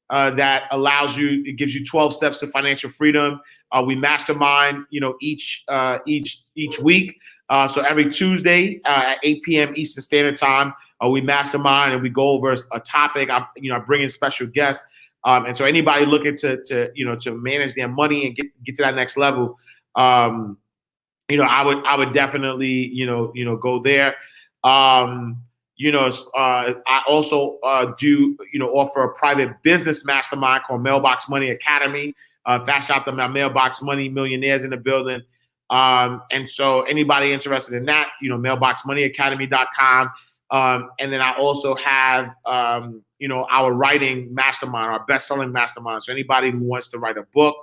that allows you. It gives you 12 steps to financial freedom. We mastermind, each week. So every Tuesday at 8 p.m. Eastern Standard Time, we mastermind and we go over a topic. I bring in special guests. And so anybody looking to manage their money and get to that next level, I would definitely, go there. I also do, offer a private business mastermind called Mailbox Money Academy. Fast out to my Mailbox Money millionaires in the building. And so anybody interested in that, mailboxmoneyacademy.com. And then I also have, our writing mastermind, our best-selling mastermind. So anybody who wants to write a book,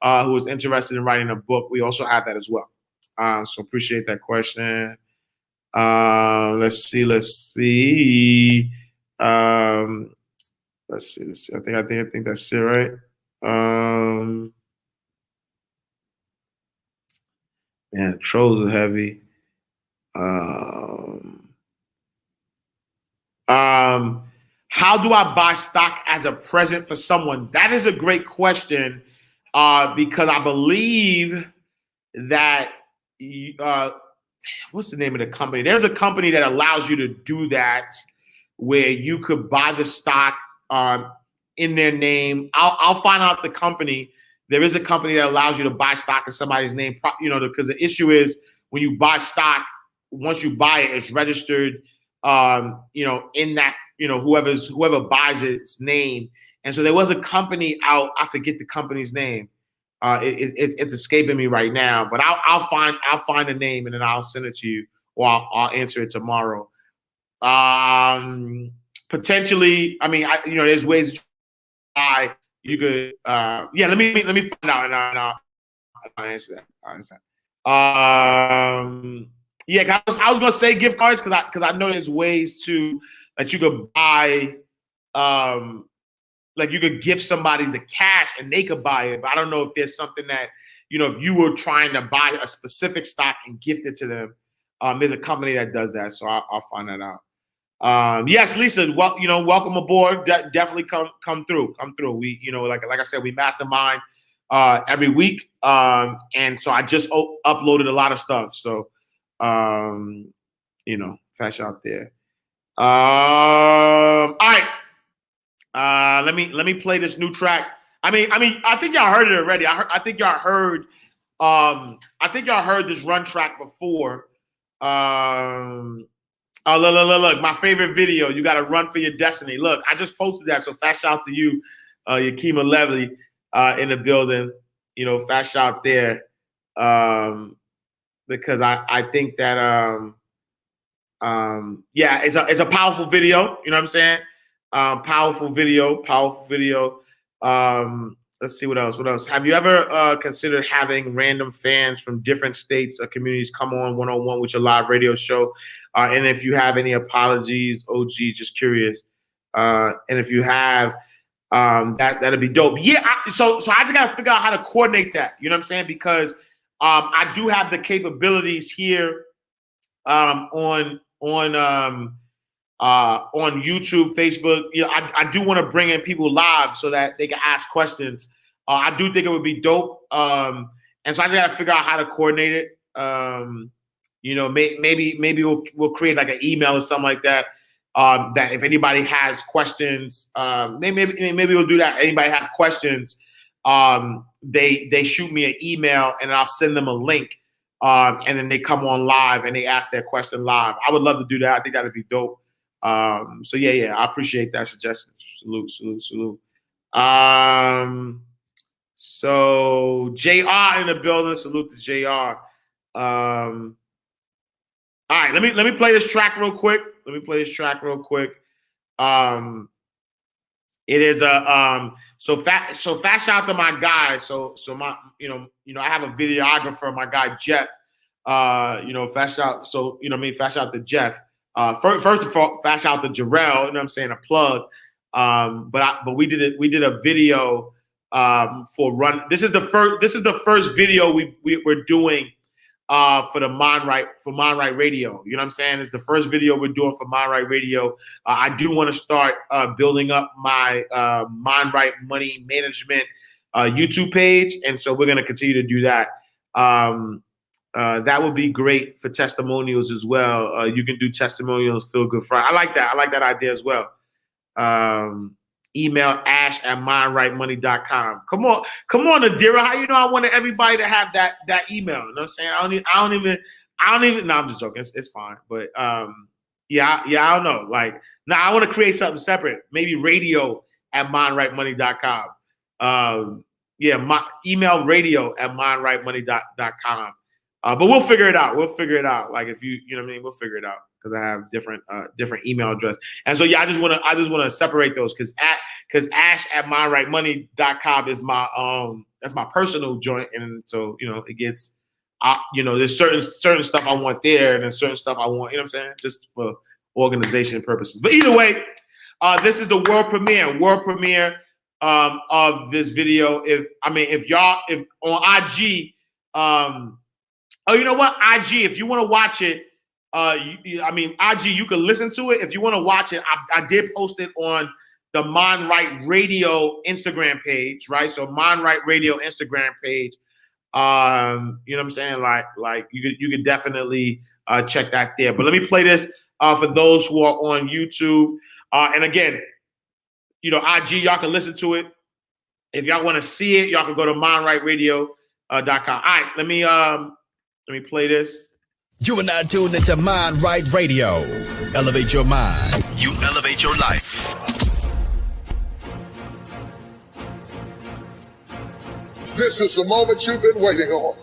who is interested in writing a book, we also have that as well. So appreciate that question. Let's see. I think that's it, right? Man, trolls are heavy. How do I buy stock as a present for someone? That is a great question, because I believe that what's the name of the company? There's a company that allows you to do that, where you could buy the stock in their name. I'll find out the company. There is a company that allows you to buy stock in somebody's name, because the issue is when you buy stock, once you buy it, it's registered, in that, whoever buys its name. And so there was a company out, I forget the company's name. It's escaping me right now, but I'll find the name and then I'll send it to you, or I'll answer it tomorrow. Potentially, there's ways to buy. You could, let me find out and I'll answer that. I was gonna say gift cards because I know there's ways that you could buy, like you could gift somebody the cash and they could buy it. But I don't know if there's something that, if you were trying to buy a specific stock and gift it to them, there's a company that does that. So I'll find that out. Yes, Lisa, welcome aboard. Definitely come through. We, like I said, we mastermind every week. And so I just uploaded a lot of stuff. So, flash out there. All right. Let me play this new track. I think y'all heard it already. I think y'all heard this run track before. Oh, look, my favorite video. You got to run for your destiny. Look, I just posted that. So fast shout to you, Yakima Levely, in the building. Fast shout there. Because I think that, it's a powerful video. You know what I'm saying? Powerful video. let's see what else. What else? Have you ever considered having random fans from different states or communities come on one-on-one with your live radio show? And if you have any apologies, OG, just curious. And if you have, that'd be dope. Yeah. So I just gotta figure out how to coordinate that. You know what I'm saying? Because I do have the capabilities here on YouTube, Facebook. You know, I do want to bring in people live so that they can ask questions. I do think it would be dope. And so I just got to figure out how to coordinate it. You know, maybe we'll create like an email or something like that. That if anybody has questions, maybe we'll do that. Anybody have questions, they shoot me an email and I'll send them a link. And then they come on live and they ask their question live. I would love to do that. I think that'd be dope. So yeah, I appreciate that suggestion. Salute. So JR in the building. Salute to JR. All right, let me play this track real quick. It is a so fat shout out to my guy. So my you know I have a videographer, my guy Jeff. Fat shout. So fat shout out to Jeff. First of all, fat shout out to Jarrell. You know what I'm saying, a plug. But we did a video for Run. This is the first video we're doing for Mind Right Radio. You know what I'm saying? It's the first video we're doing for Mind Right Radio. I do want to start building up my Mind Right Money Management YouTube page, and so we're going to continue to do that. That would be great for testimonials as well. You can do testimonials, Feel Good Friday. I like that idea as well. Email ash@mindrightmoney.com. Come on, Adira. How you know I wanted everybody to have that email? You know what I'm saying? I don't even. No, I'm just joking. It's fine. But yeah, I don't know. Like, now I want to create something separate. Maybe radio@mindrightmoney.com. My email radio@mindrightmoney.com. But we'll figure it out. Like, if you know what I mean, we'll figure it out because I have different email address. And so yeah, I just want to separate those because ash@mindrightmoney.com is my that's my personal joint, and so it gets there's certain stuff I want there, and then certain stuff I want, you know what I'm saying, just for organization purposes. But either way, this is the world premiere of this video. If on IG, oh, you know what? IG, if you want to watch it, IG, you can listen to it. If you want to watch it, I did post it on the Mind Right Radio Instagram page, right? So Mind Right Radio Instagram page. You know what I'm saying? Like you could definitely check that there. But let me play this for those who are on YouTube. And again, IG, y'all can listen to it. If y'all want to see it, y'all can go to mindrightradio.com. All right, let me play this. You are now tuned into Mind Right Radio. Elevate your mind. You elevate your life. This is the moment you've been waiting on.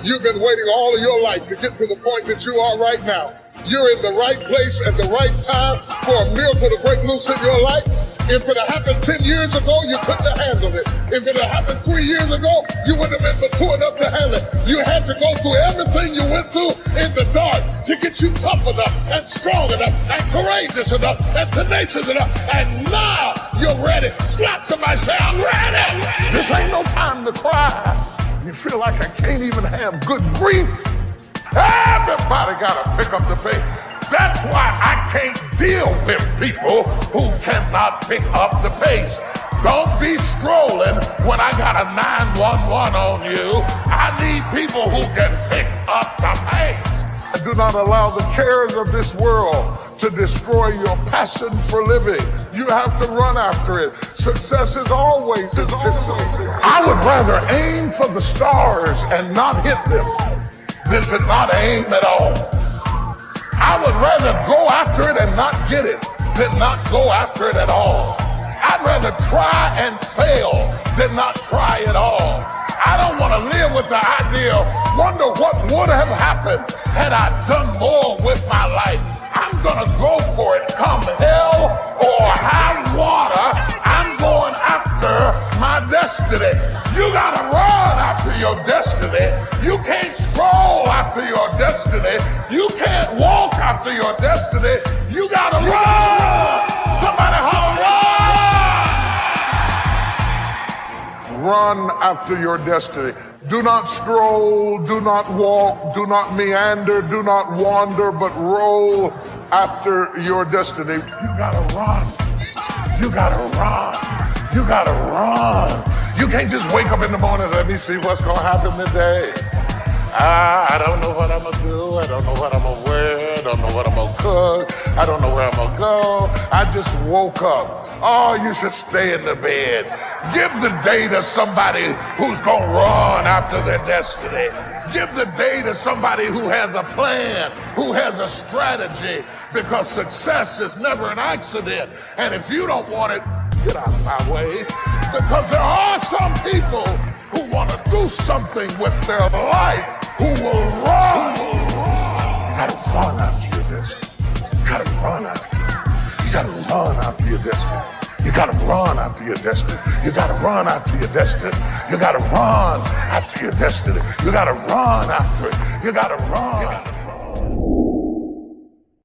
You've been waiting all of your life to get to the point that you are right now. You're in the right place at the right time for a miracle to break loose in your life. If it had happened 10 years ago, you couldn't have handled it. If it had happened 3 years ago, you wouldn't have been mature enough to handle it. You had to go through everything you went through in the dark to get you tough enough and strong enough and courageous enough and tenacious enough. And now you're ready. Slap somebody, say, I'm ready. This ain't no time to cry. You feel like I can't even have good grief. Everybody got to pick up the pace. That's why I can't deal with people who cannot pick up the pace. Don't be scrolling when I got a 911 on you. I need people who can pick up the pace. Do not allow the cares of this world to destroy your passion for living. You have to run after it. Success is always intentional. I would rather aim for the stars and not hit them than to not aim at all. I would rather go after it and not get it than not go after it at all. I'd rather try and fail than not try at all. I don't want to live with the idea, wonder what would have happened had I done more with my life. I'm going to go for it, come hell or high water. I'm going after after my destiny. You gotta run after your destiny. You can't stroll after your destiny. You can't walk after your destiny. You gotta run. Somebody holler, run! Run after your destiny. Do not stroll, do not walk, do not meander, do not wander, but roll after your destiny. You gotta run. You gotta run. You gotta run. You can't just wake up in the morning and let me see what's gonna happen today. I don't know what I'm gonna do. I don't know what I'm gonna wear. I don't know what I'm gonna cook. I don't know where I'm gonna go. I just woke up. Oh, you should stay in the bed. Give the day to somebody who's gonna run after their destiny. Give the day to somebody who has a plan, who has a strategy, because success is never an accident. And if you don't want it, get out of my way. Because there are some people who want to do something with their life, who will run. You gotta run after your destiny. You gotta run after it. You gotta run after your destiny. You gotta run after your destiny. You gotta run after your destiny. You gotta run after your destiny. You gotta run after it. You gotta run.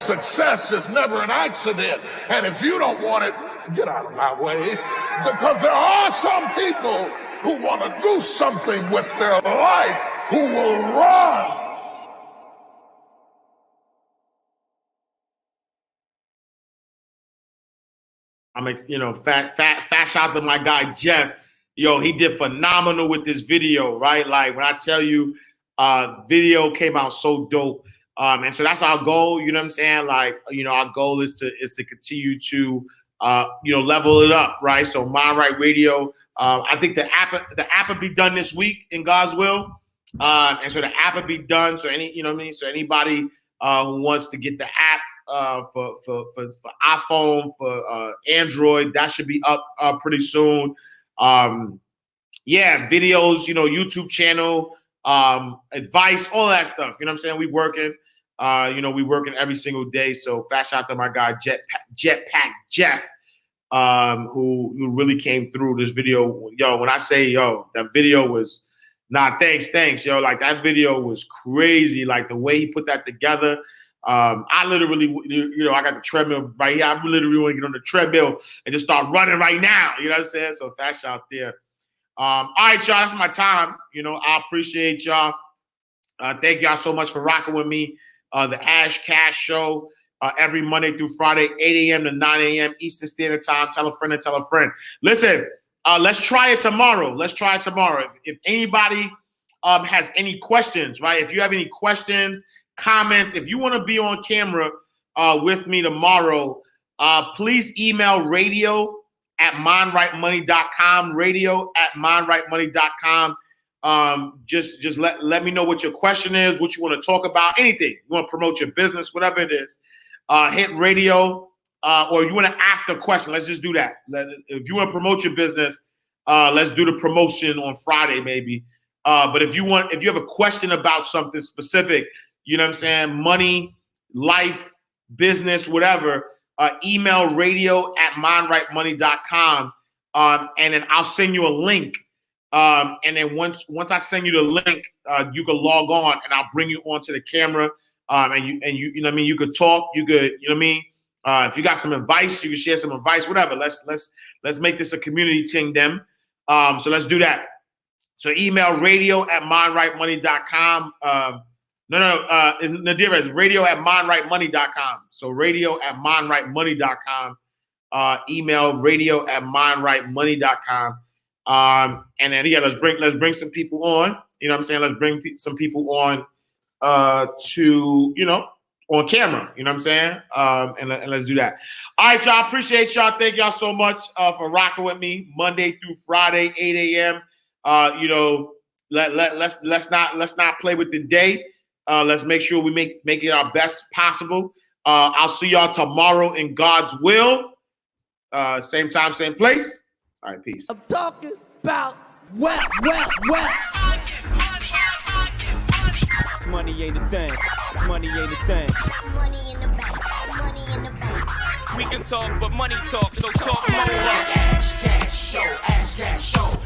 Success is never an accident. And if you don't want it, get out of my way. Because there are some people who want to do something with their life, who will run. Fat shout to my guy Jeff. Yo, he did phenomenal with this video, right? Like when I tell you, video came out so dope. And so that's our goal, you know what I'm saying? Like, our goal is to continue to level it up, right? So Mind Right Radio. I think the app will be done this week in God's will. And so the app will be done. So So anybody who wants to get the app for iPhone, for Android, that should be up pretty soon. Videos, YouTube channel, advice, all that stuff. You know what I'm saying? We working. We working every single day. So fat shout to my guy Jetpack Jeff, who really came through this video. Yo, when I say that video was thanks, yo. Like that video was crazy. Like the way he put that together. I literally, I got the treadmill right here. I literally want to get on the treadmill and just start running right now. You know what I'm saying? So fat shout there. All right, y'all. That's my time. I appreciate y'all. Thank y'all so much for rocking with me. The Ash Cash Show every Monday through Friday, 8 a.m. to 9 a.m. Eastern Standard Time. Tell a friend and tell a friend. Listen, let's try it tomorrow. If anybody has any questions, right? If you have any questions, comments, if you want to be on camera with me tomorrow, please email radio@mindrightmoney.com. Radio@mindrightmoney.com. Just let me know what your question is, what you want to talk about, anything. You want to promote your business, whatever it is. Hit radio, or you want to ask a question. Let's just do that. If you want to promote your business, let's do the promotion on Friday, maybe. But if you have a question about something specific, you know what I'm saying? Money, life, business, whatever, email radio@mindrightmoney.com. And then I'll send you a link. And then once I send you the link, you can log on and I'll bring you onto the camera. And you know what I mean? You could talk, you could, you know what I mean? If you got some advice, you can share some advice, whatever. Let's make this a community thing then. So let's do that. So email radio@mindrightmoney.com. Nadira is radio@mindrightmoney.com. So radio@mindrightmoney.com. Email radio@mindrightmoney.com. And then let's bring some people on. You know what I'm saying? Let's bring some people on on camera. You know what I'm saying? And let's do that. All right, y'all. Appreciate y'all. Thank y'all so much for rocking with me Monday through Friday, 8 a.m. Let's not play with the day. Let's make sure we make it our best possible. I'll see y'all tomorrow in God's will. Same time, same place. All right, peace. I'm talking about wealth. Money ain't a thing. Money ain't a thing. Money in the bank. Money in the bank. We can talk, but money talk, so talk more. Ash Cash Show, Ash Cash Show,